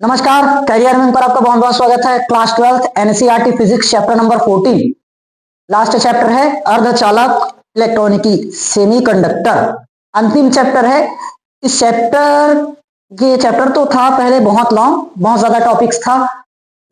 नमस्कार, कैरियर में पर आपका बहुत बहुत स्वागत है। Class 12 NCERT physics chapter number 14 last chapter है अर्धचालक इलेक्ट्रॉनिकी सेमीकंडक्टर। अंतिम चैप्टर है। इस चैप्टर तो था पहले बहुत लॉन्ग, बहुत ज्यादा टॉपिक्स था,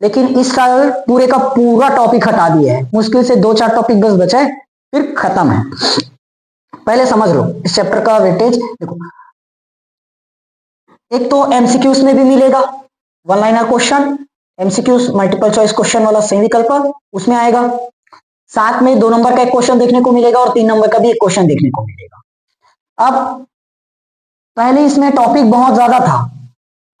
लेकिन इस साल पूरे का पूरा टॉपिक हटा दिया है। मुश्किल से 2-4 टॉपिक बस बचे, फिर खत्म है। पहले समझ लो इस चैप्टर का वेटेज। देखो, एक तो एमसीक्यूज में भी मिलेगा one liner question, MCQs multiple choice question वाला सही विकल्प उसमें आएगा। साथ में 2 नंबर का एक क्वेश्चन देखने को मिलेगा और 3 नंबर का भी एक क्वेश्चन देखने को मिलेगा। अब पहले इसमें टॉपिक बहुत ज्यादा था।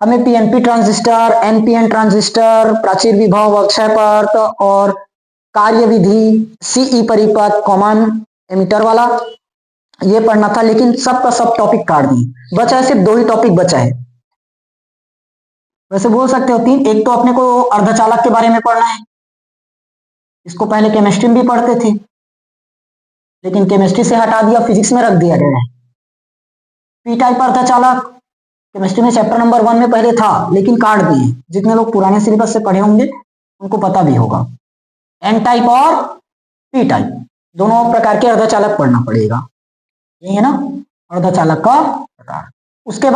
हमें पीएनपी ट्रांजिस्टर, एनपीएन ट्रांजिस्टर, प्राचीर विभव, अक्षय परत और कार्य विधि, सीई परिपथ, कॉमन एमिटर वाला ये पढ़ना था, लेकिन सबका सब टॉपिक काट दिए। बचा है सिर्फ 2 ही टॉपिक बचा है। वैसे बोल सकते हो 3। एक तो अपने को अर्धचालक के बारे में पढ़ना है, इसको पहले केमिस्ट्री में भी पढ़ते थे, लेकिन केमिस्ट्री से हटा दिया, फिजिक्स में रख दिया गया है। पी टाइप अर्धचालक केमिस्ट्री में चैप्टर नंबर 1 में पहले था, लेकिन काट दिए। जितने लोग पुराने सिलेबस से पढ़े होंगे उनको पता भी होगा। एन टाइप और पी टाइप दोनों प्रकार के अर्धचालक पढ़ना पड़ेगा, यही है ना अर्धचालक का प्रकार। उसके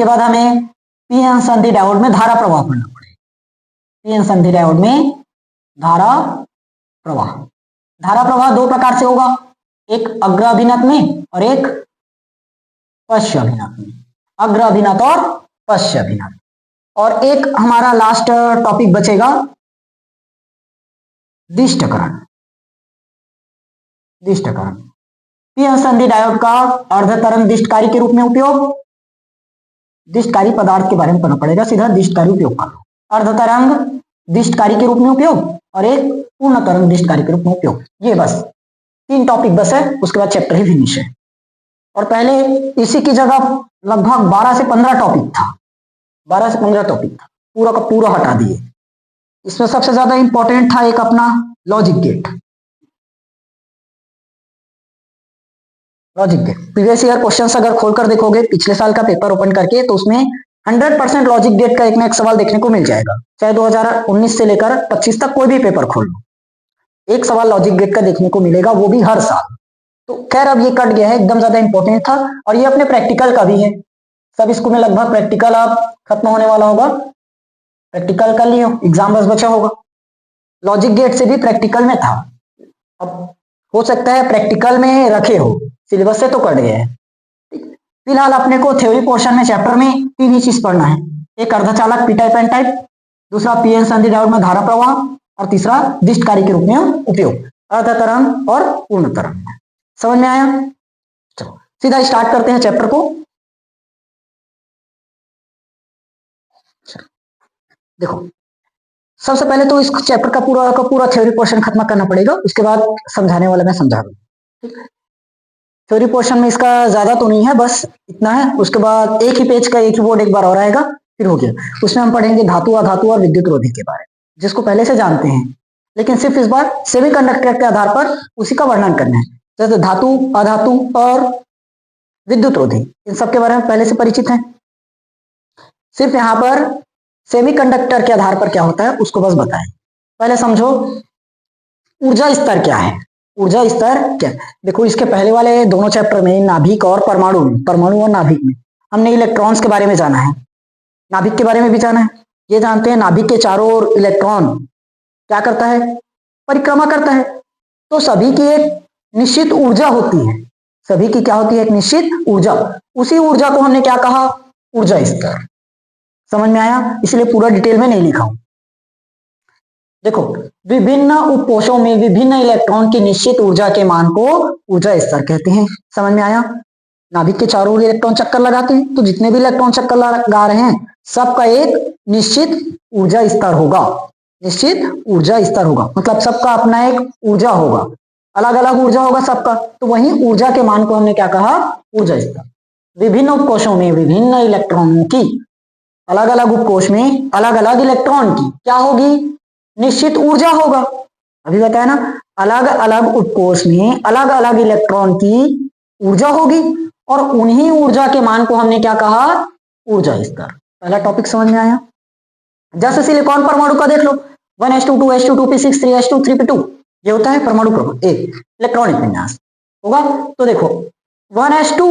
बाद हमें पीएन संधि डायोड में धारा प्रवाह पढ़ना पड़ेगा। पीएन संधि डायोड में धारा प्रवाह 2 प्रकार से होगा, एक अग्र अभिनत में और एक पश्च अभिनत में। अग्र अभिनत और पश्च अभिनत। और एक हमारा लास्ट टॉपिक बचेगा दिष्टकरण। पीएन संधि डायोड का अर्ध तरंग दिष्टकारी के रूप में उपयोग। दिष्टकारी पदार्थ के बारे में पढ़ना पड़ेगा, सीधा दिष्टकारी उपयोग कर लो। अर्ध तरंग दिष्टकारी के रूप में उपयोग और एक पूर्ण तरंग दिष्टकारी के रूप में उपयोग। ये बस 3 टॉपिक बस है, उसके बाद चैप्टर ही फिनिश है। और पहले इसी की जगह लगभग 12 से 15 टॉपिक था। 12 से 15 टॉपिक था, पूरा का पूरा हटा दिए। इसमें सबसे ज्यादा इंपॉर्टेंट था एक अपना logic gate. Previous year questions अगर खोलकर देखोगे पिछले साल का पेपर ओपन करके, तो उसमें 100% लॉजिक गेट का एक ना एक सवाल देखने को मिल जाएगा। चाहे 2019 से लेकर 25 तक कोई भी पेपर खोल लो, एक सवाल लॉजिक गेट का देखने को मिलेगा, वो भी हर साल। तो खैर अब ये कट गया है, एकदम ज्यादा इंपॉर्टेंट था। और ये अपने प्रैक्टिकल का भी है। सब स्कूल में लगभग प्रैक्टिकल अब खत्म होने वाला होगा, प्रैक्टिकल कर लियो, एग्जाम बस बचा होगा। लॉजिक गेट से भी प्रैक्टिकल में था, अब हो सकता है प्रैक्टिकल में रखे हो, सिलेबस से तो कट गया है। फिलहाल अपने को थ्योरी पोर्शन में चैप्टर में 3 ही चीज पढ़ना है, एक अर्धचालक पी टाइप एन टाइप, दूसरा पीएन संधि डायोड में धारा प्रवाह, और तीसरा दिष्टकारी के रूप में उपयोग, अर्ध तरंग और पूर्ण तरंग। समझ में आया? चलो सीधा स्टार्ट करते हैं चैप्टर को। देखो, सबसे पहले तो इस चैप्टर का पूरा थ्योरी पोर्शन खत्म करना पड़ेगा, उसके बाद समझाने वाला मैं समझा दूँ। ठीक है, थ्योरी पोर्शन में इसका ज्यादा तो नहीं है, बस इतना है। उसके बाद एक ही पेज का एक ही बोर्ड एक बार और आएगा, फिर हो गया। उसमें हम पढ़ेंगे धातु, अधातु और विद्युत रोधी के बारे में, जिसको पहले से जानते हैं, लेकिन सिर्फ इस बार सेमीकंडक्टर के आधार पर उसी का वर्णन करना है। जैसे धातु, अधातु और विद्युत रोधी, इन सब के बारे में पहले से परिचित है। सिर्फ यहाँ पर सेमीकंडक्टर के आधार पर क्या होता है उसको बस बताएं। पहले समझो ऊर्जा स्तर क्या है। ऊर्जा स्तर क्या? देखो, इसके पहले वाले दोनों चैप्टर में नाभिक और परमाणु और नाभिक में हमने इलेक्ट्रॉन्स के बारे में जाना है, नाभिक के बारे में भी जाना है। ये जानते हैं नाभिक के चारों ओर इलेक्ट्रॉन क्या करता है? परिक्रमा करता है। तो सभी की एक निश्चित ऊर्जा होती है, सभी की क्या होती है? एक निश्चित ऊर्जा। उसी ऊर्जा को हमने क्या कहा? ऊर्जा स्तर। समझ में आया? इसलिए पूरा डिटेल में नहीं लिखा हूं। देखो, विभिन्न उपकोशों में विभिन्न इलेक्ट्रॉन की निश्चित ऊर्जा के मान को ऊर्जा स्तर कहते हैं। समझ में आया? नाभिक के चारों ओर इलेक्ट्रॉन चक्कर लगाते हैं, तो जितने भी इलेक्ट्रॉन चक्कर लगा रहे हैं सबका एक निश्चित ऊर्जा स्तर होगा। निश्चित ऊर्जा स्तर होगा मतलब सबका अपना एक ऊर्जा होगा, अलग अलग ऊर्जा होगा सबका। तो वही ऊर्जा के मान को हमने क्या कहा? ऊर्जा स्तर। विभिन्न उपकोशों में विभिन्न इलेक्ट्रॉनों की, अलग अलग उपकोश में अलग अलग इलेक्ट्रॉन की क्या होगी? निश्चित ऊर्जा होगा। अभी बताया ना, अलग अलग उपकोश में अलग अलग इलेक्ट्रॉन की ऊर्जा होगी, और उन्हीं ऊर्जा के मान को हमने क्या कहा? ऊर्जा स्तर। पहला टॉपिक समझ में आया। जैसे सिलिकॉन परमाणु का देख लो, 1s2 2s2 2p6 3s2 3p2, ये होता है परमाणु क्रम एक इलेक्ट्रॉनिक विन्यास होगा। तो देखो 1s2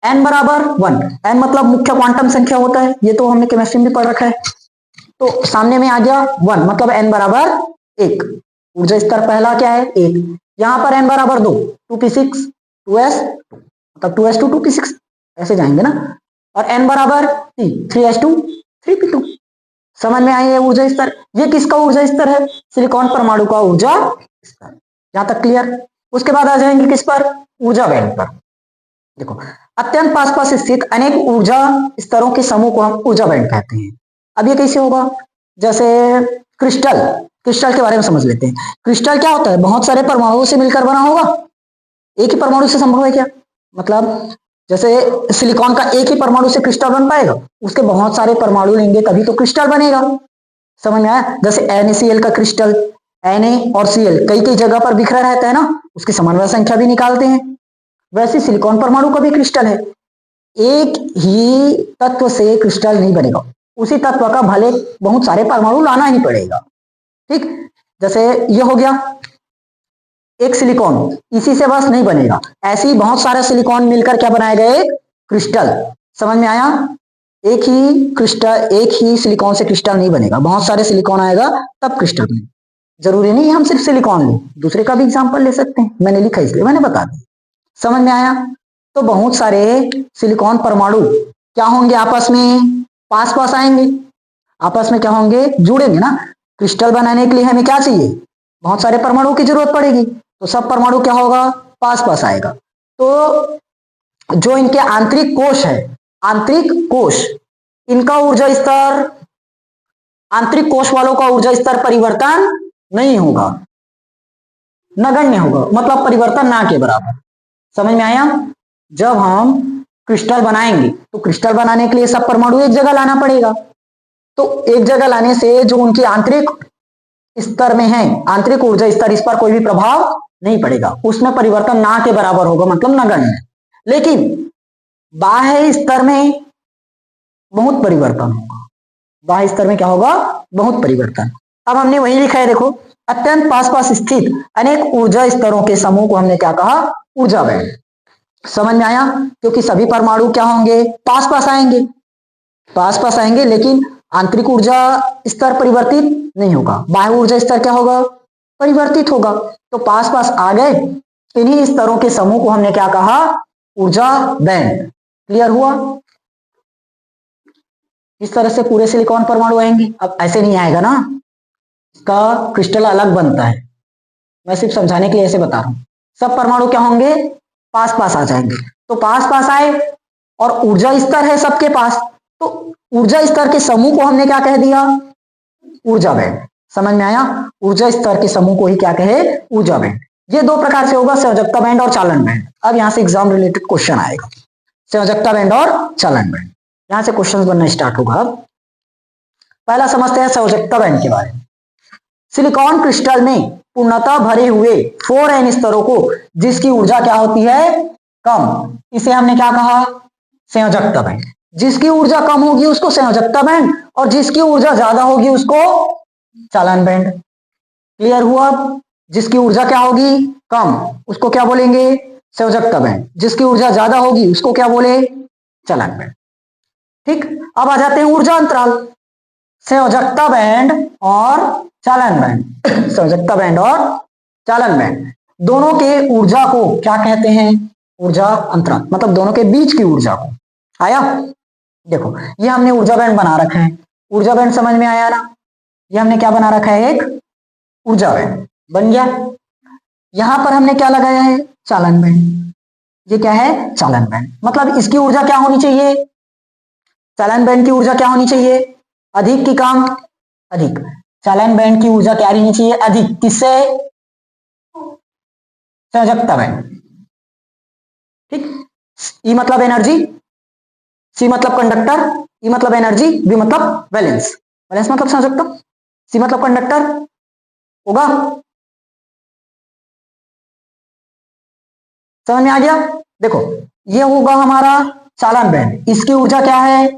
n बराबर 1, n मतलब मुख्य क्वांटम संख्या होता है, ये तो हमने केमिस्ट्री में पढ़ रखा है। तो सामने में आ गया 1 मतलब n बराबर 1, ऊर्जा स्तर पहला क्या है 1, यहां पर n बराबर 2 2p6 2s मतलब 2s2 2p6 ऐसे जाएंगे ना, और n बराबर 3 3s2 3p2। समझ में आई है ऊर्जा स्तर। ये किसका ऊर्जा स्तर है, सिलिकॉन परमाणु का ऊर्जा स्तर। यहां तक क्लियर। उसके बाद आ जाएंगे किस पर, ऊर्जा बैंड पर। देखो अत्यंत पास पास स्थित अनेक ऊर्जा स्तरों के समूह को हम ऊर्जा बैंड कहते हैं। अब ये कैसे होगा, जैसे क्रिस्टल, क्रिस्टल के बारे में समझ लेते हैं। क्रिस्टल क्या होता है, बहुत सारे परमाणुओं से मिलकर बना होगा, एक ही परमाणु से संभव है क्या, मतलब जैसे सिलिकॉन का एक ही परमाणु से क्रिस्टल बन पाएगा, उसके बहुत सारे परमाणु लेंगे तभी तो क्रिस्टल बनेगा। समझ में आया। जैसे NaCl का क्रिस्टल Na और Cl कई कई जगह पर बिखरा रहता है ना, उसकी समन्वय संख्या भी निकालते हैं। वैसे सिलिकॉन परमाणु का भी क्रिस्टल है, एक ही तत्व से क्रिस्टल नहीं बनेगा, उसी तत्व का भले बहुत सारे परमाणु लाना ही पड़ेगा। ठीक, जैसे ये हो गया एक सिलिकॉन, इसी से बस नहीं बनेगा, ऐसे ही बहुत सारे सिलिकॉन मिलकर क्या बनाएगा, एक क्रिस्टल। समझ में आया। एक ही क्रिस्टल, एक ही सिलिकॉन से क्रिस्टल नहीं बनेगा, बहुत सारे सिलिकॉन आएगा तब क्रिस्टल बनेगा। जरूरी नहीं हम सिर्फ सिलिकॉन लें, दूसरे का भी एग्जाम्पल ले सकते हैं, मैंने लिखा इसलिए मैंने बता दिया। समझ में आया। तो बहुत सारे सिलिकॉन परमाणु क्या होंगे, आपस में पास पास आएंगे, आपस में क्या होंगे, जुड़ेंगे ना। क्रिस्टल बनाने के लिए हमें क्या चाहिए, बहुत सारे परमाणु की जरूरत पड़ेगी, तो सब परमाणु क्या होगा, पास पास आएगा। तो जो इनके आंतरिक कोश है, आंतरिक कोश, इनका ऊर्जा स्तर, आंतरिक कोश वालों का ऊर्जा स्तर परिवर्तन नहीं होगा, नगण्य होगा, मतलब परिवर्तन ना के बराबर। समझ में आया। जब हम क्रिस्टल बनाएंगे तो क्रिस्टल बनाने के लिए सब परमाणु एक जगह लाना पड़ेगा, तो एक जगह लाने से जो उनकी आंतरिक स्तर में है, आंतरिक ऊर्जा स्तर, इस पर कोई भी प्रभाव नहीं पड़ेगा, उसमें परिवर्तन ना के बराबर होगा, मतलब नगण्य। लेकिन बाह्य स्तर में बहुत परिवर्तन होगा, बाह्य स्तर में क्या होगा, बहुत परिवर्तन। अब हमने वही लिखा है, देखो अत्यंत पास पास स्थित अनेक ऊर्जा स्तरों के समूह को हमने क्या कहा, ऊर्जा बैंड। समझ में आया। क्योंकि सभी परमाणु क्या होंगे, पास पास आएंगे, पास पास आएंगे, लेकिन आंतरिक ऊर्जा स्तर परिवर्तित नहीं होगा, बाह्य ऊर्जा स्तर क्या होगा, परिवर्तित होगा। तो पास पास आ गए, इन्हीं स्तरों के समूह को हमने क्या कहा, ऊर्जा बैंड। क्लियर हुआ। इस तरह से पूरे सिलिकॉन परमाणु आएंगे। अब ऐसे नहीं आएगा ना, इसका क्रिस्टल अलग बनता है, मैं सिर्फ समझाने के लिए ऐसे बता रहा हूं। सब परमाणु क्या होंगे, पास पास आ जाएंगे। तो पास पास आए और ऊर्जा स्तर है सबके पास, तो ऊर्जा स्तर के समूह को हमने क्या कह दिया, ऊर्जा बैंड। समझ में आया। ऊर्जा स्तर के समूह को ही क्या कहे, ऊर्जा बैंड। ये दो प्रकार से होगा, संयोजकता बैंड और चालन बैंड। अब यहां से एग्जाम रिलेटेड क्वेश्चन आएगा, संयोजकता बैंड और चालन बैंड, यहां से क्वेश्चन बनना स्टार्ट होगा। अब पहला समझते हैं संयोजकता बैंड के बारे में। सिलिकॉन क्रिस्टल में पूर्णतः भरे हुए 4n स्तरों को, जिसकी ऊर्जा क्या होती है, कम, इसे हमने क्या कहा, संयोजकता बैंड। जिसकी ऊर्जा कम होगी उसको संयोजकता बैंड, और जिसकी ऊर्जा ज्यादा होगी उसको चालन बैंड। क्लियर हुआ। जिसकी ऊर्जा क्या होगी, कम, उसको क्या बोलेंगे, संयोजकता बैंड। जिसकी ऊर्जा ज्यादा होगी उसको क्या बोले, चालन बैंड। ठीक। अब आ जाते हैं ऊर्जा अंतराल, संयोजकता बैंड और चालन बैंड। संयोजकता बैंड और चालन बैंड दोनों के ऊर्जा को क्या कहते हैं, ऊर्जा अंतराल, मतलब दोनों के बीच की ऊर्जा को। आया। देखो ये हमने ऊर्जा बैंड बना रखा है, ऊर्जा बैंड समझ में आया ना। ये हमने क्या बना रखा है, एक ऊर्जा बैंड बन गया। यहां पर हमने क्या लगाया है, चालन बैंड। ये क्या है, चालन बैंड, मतलब इसकी ऊर्जा क्या होनी चाहिए, चालन बैंड की ऊर्जा क्या होनी चाहिए, अधिक की कम, अधिक। चालन बैंड की ऊर्जा क्या रहनी चाहिए, अधिक, किससे, संयोजकता बैंड। ठीक। ई मतलब एनर्जी, सी मतलब कंडक्टर, ई मतलब एनर्जी, बी मतलब वैलेंस, वैलेंस मतलब संयोजकता, सी मतलब कंडक्टर होगा। समझ में आ गया। देखो ये होगा हमारा चालन बैंड, इसकी ऊर्जा क्या है,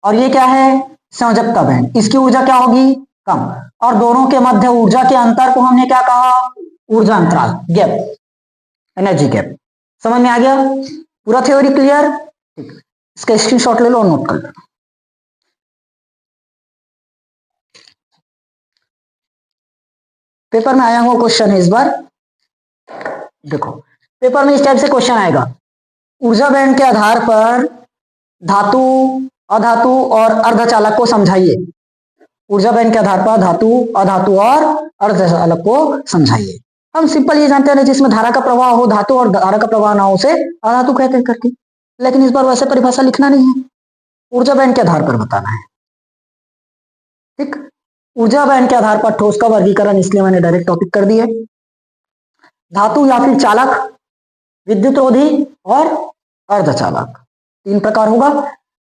और ये क्या है, संयोजकता बैंड, इसकी ऊर्जा क्या होगी, कम। और दोनों के मध्य ऊर्जा के अंतर को हमने क्या कहा, ऊर्जा अंतराल, गैप, एनर्जी गैप। समझ में आ गया, पूरा थ्योरी क्लियर, ठीक। इसका स्क्रीनशॉट ले लो और नोट कर लो। पेपर में आया हुआ क्वेश्चन है इस बार, देखो पेपर में इस टाइप से क्वेश्चन आएगा, ऊर्जा बैंड के आधार पर धातु, अधातु और अर्धचालक को समझाइए। ऊर्जा बैंड के आधार पर धातु, अधातु और अर्धचालक को समझाइए। हम सिंपल ये जानते हैं जिसमें धारा का प्रवाह हो धातु और धारा का प्रवाह ना हो उसे अधातु कहते हैं करके, लेकिन इस बार वैसे परिभाषा लिखना नहीं है, ऊर्जा बैंड के आधार पर बताना है, ठीक। ऊर्जा बैंड के आधार पर ठोस का वर्गीकरण, इसलिए मैंने डायरेक्ट टॉपिक कर दिया, धातु या फिर चालक, विद्युतरोधी और अर्धचालक, तीन प्रकार होगा।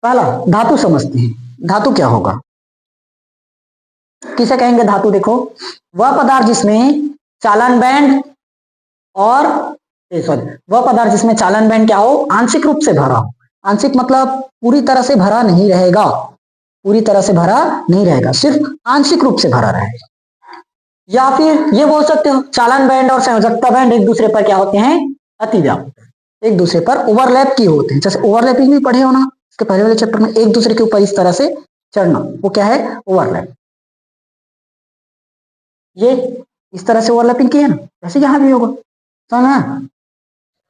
पहला धातु समझते हैं, धातु क्या होगा, किसे कहेंगे धातु, देखो वह पदार्थ जिसमें चालन बैंड और वह पदार्थ जिसमें चालन बैंड क्या हो, आंशिक रूप से भरा हो। आंशिक मतलब पूरी तरह से भरा नहीं रहेगा, पूरी तरह से भरा नहीं रहेगा, सिर्फ आंशिक रूप से भरा रहेगा। या फिर ये बोल सकते हो चालन बैंड और संयोजकता बैंड एक दूसरे पर क्या होते हैं, अतिव्याप्त, एक दूसरे पर ओवरलैप किए होते हैं। जैसे ओवरलैपिंग भी पढ़े हो ना इसके पहले वाले चैप्टर में, एक दूसरे के ऊपर इस तरह से चढ़ना, वो क्या है, ओवरलैप। ये इस तरह से ओवरलैपिंग की है ना, वैसे यहां भी होगा, समझ में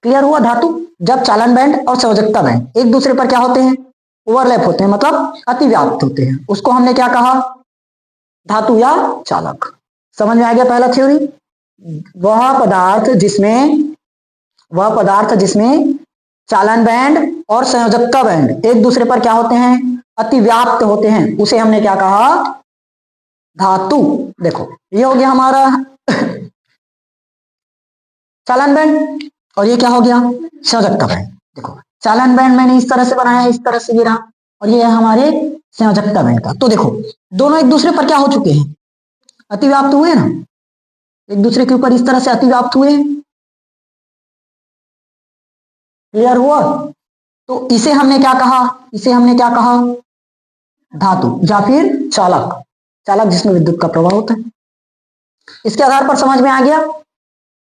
क्लियर हुआ। धातु जब चालन बैंड और संयोजकता बैंड एक दूसरे पर क्या होते हैं, ओवरलैप होते हैं, मतलब अतिव्याप्त होते हैं, उसको हमने क्या कहा, धातु या चालक। समझ में आ गया पहला थ्योरी। वह पदार्थ जिसमें चालन बैंड और संयोजकता बैंड एक दूसरे पर क्या होते हैं, अतिव्याप्त होते हैं, उसे हमने क्या कहा, धातु। देखो ये हो गया हमारा चालन बैंड, और ये क्या हो गया, संयोजकता बैंड। देखो चालन बैंड मैंने इस तरह से बनाया, इस तरह से गिरा, और ये है हमारे संयोजकता बैंड का। तो देखो दोनों एक दूसरे पर क्या हो चुके हैं, अतिव्याप्त हुए ना, एक दूसरे के ऊपर इस तरह से अतिव्याप्त हुए, क्लियर हुआ। तो इसे हमने क्या कहा, धातु या फिर चालक, चालक जिसमें विद्युत का प्रवाह होता है। इसके आधार पर समझ में आ गया,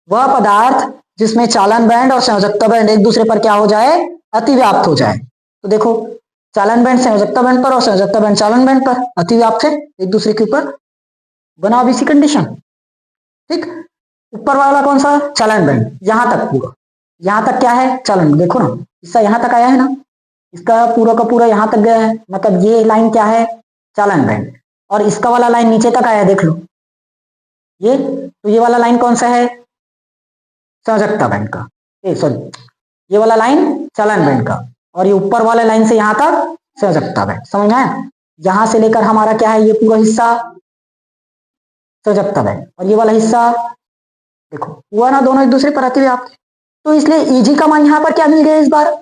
वह पदार्थ जिसमें चालन बैंड और संयोजकता बैंड एक दूसरे पर क्या हो जाए, अतिव्याप्त हो जाए। तो देखो चालन बैंड संयोजकता बैंड पर और संयोजकता बैंड चालन बैंड पर अतिव्याप्त है एक दूसरे के ऊपर, बना अब इसी कंडीशन, ठीक। ऊपर वाला कौन सा, चालन बैंड, यहां तक पूरा, यहां तक क्या है, चालन, देखो ना हिस्सा यहां तक आया है ना, इसका पूरा का पूरा यहां तक गया है, मतलब ये लाइन क्या है, चालन बैंड, और इसका वाला लाइन नीचे तक आया, देख लो ये, तो ये वाला लाइन कौन सा है, संयोजकता बैंड का, सॉरी ये वाला लाइन चालन बैंड का, और ये ऊपर वाले लाइन से यहां तक संयोजकता बैंड। समझ में, यहां से लेकर हमारा क्या है, ये पूरा हिस्सा संयोजकता बैंड, और ये वाला हिस्सा देखो हुआ ना, दोनों एक दूसरे पर अतिव्याप्त। तो इसलिए ईजी का मान यहाँ पर क्या मिल गया इस बार,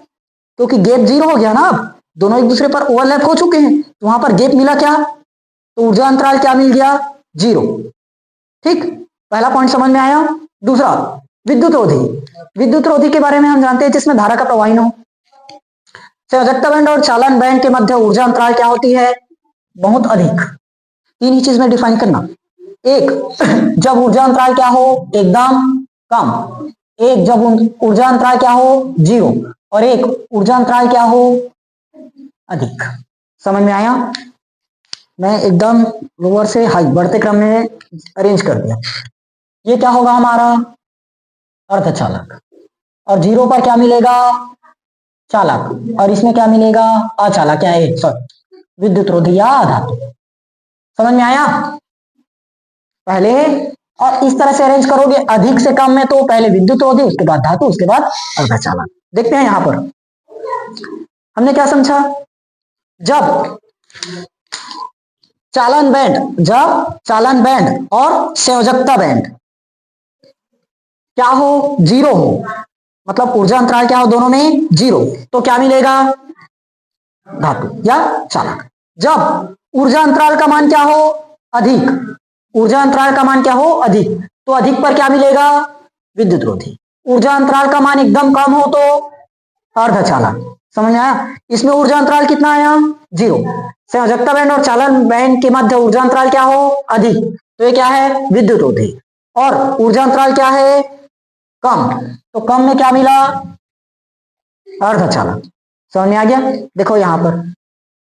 क्योंकि गैप जीरो हो गया ना, अब दोनों एक दूसरे पर ओवरलैप हो चुके हैं, तो वहां पर गैप मिला क्या, तो ऊर्जा अंतराल क्या मिल गया, जीरो, ठीक। पहला पॉइंट समझ में आया। दूसरा विद्युत रोधी, विद्युत रोधी के बारे में हम जानते हैं जिसमें धारा का प्रवाह न हो। संयोजकता बैंड और चालन बैंड के मध्य ऊर्जा अंतराल क्या होती है, बहुत अधिक। तीन ही चीज में डिफाइन करना, एक जब ऊर्जा अंतराल क्या हो, एकदम कम, एक जब ऊर्जा अंतराल क्या हो, जीरो, और एक ऊर्जा अंतराल क्या हो, अधिक। समझ में आया, मैं एकदम लोअर से हाई बढ़ते क्रम में अरेंज कर दिया। ये क्या होगा हमारा, अर्धचालक, और जीरो पर क्या मिलेगा, चालक, और इसमें क्या मिलेगा, अचालक, क्या है, सॉरी विद्युत रोधी या धातु। समझ में आया पहले, और इस तरह से अरेंज करोगे अधिक से कम में, तो पहले विद्युत रोधी, उसके बाद धातु, उसके बाद अर्धचालक। देखते हैं यहां पर हमने क्या समझा, जब चालन बैंड और संयोजकता बैंड क्या हो, जीरो हो, मतलब ऊर्जा अंतराल क्या हो दोनों में, जीरो, तो क्या मिलेगा, धातु या चालक। जब ऊर्जा अंतराल का मान क्या हो, अधिक, ऊर्जा अंतराल का मान क्या हो, अधिक, तो अधिक पर क्या मिलेगा, विद्युत रोधी। ऊर्जा अंतराल का मान एकदम कम हो तो अर्धचालक। समझ में आया? इसमें ऊर्जा अंतराल कितना आया? 0। संयोजकता बैंड और चालन बैंड के मध्य ऊर्जा अंतराल क्या हो? अधिक, तो ये क्या है? विद्युत रोधी। और ऊर्जा अंतराल क्या है? कम, तो कम में क्या मिला? अर्धचालक। समझ में आ गया? देखो यहां पर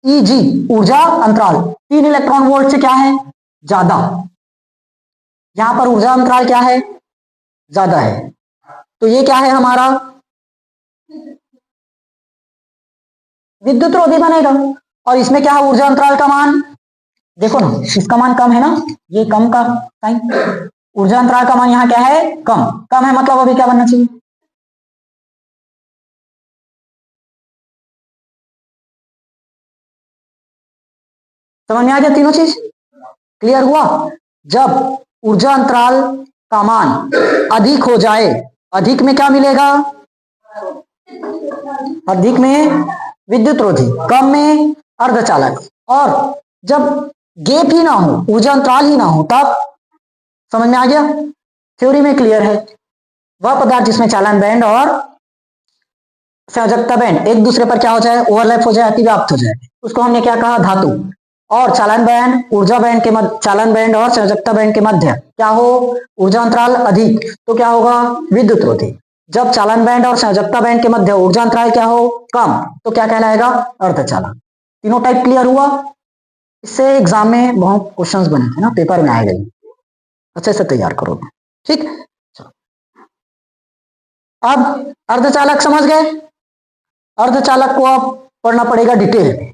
Eg ऊर्जा अंतराल 3 इलेक्ट्रॉन वोल्ट से क्या है? ज्यादा। यहां पर ऊर्जा अंतराल क्या है? ज्यादा है, तो ये क्या है हमारा? विद्युत रोधी बनेगा। और इसमें क्या है? ऊर्जा अंतराल का मान देखो ना, इसका मान कम है ना, ये कम का साइन। ऊर्जा अंतराल का मान यहाँ क्या है? कम। कम है मतलब अभी क्या बनना चाहिए? समझ में आ गया तीनों चीज? क्लियर हुआ? जब ऊर्जा अंतराल का मान अधिक हो जाए, अधिक में क्या मिलेगा? अधिक में विद्युत रोधी, कम में अर्धचालक। और जब गैप ही ना हो, ऊर्जा अंतराल ही ना हो, तब? समझ में आ गया? थ्योरी में क्लियर है। वह पदार्थ जिसमें चालन बैंड और संयोजकता बैंड एक दूसरे पर क्या हो जाए? ओवरलैप हो जाए, अतिव्याप्त हो जाए, उसको हमने क्या कहा? धातु। और चालन बैंड, ऊर्जा बैंड के मध्य, चालन बैंड और संयोजकता बैंड के मध्य क्या हो? ऊर्जा अंतराल अधिक, तो क्या होगा? विद्युत रोधी। जब चालन बैंड और संयोजकता बैंड के मध्य ऊर्जा अंतराल क्या हो? कम, तो क्या कहलाएगा? अर्धचालक। तीनों टाइप क्लियर हुआ? इससे एग्जाम में बहुत क्वेश्चंस बने थे ना, पेपर में आएगा, अच्छे से तैयार करो। ठीक, अब अर्धचालक समझ गए? अर्धचालक को अब पढ़ना पड़ेगा डिटेल में।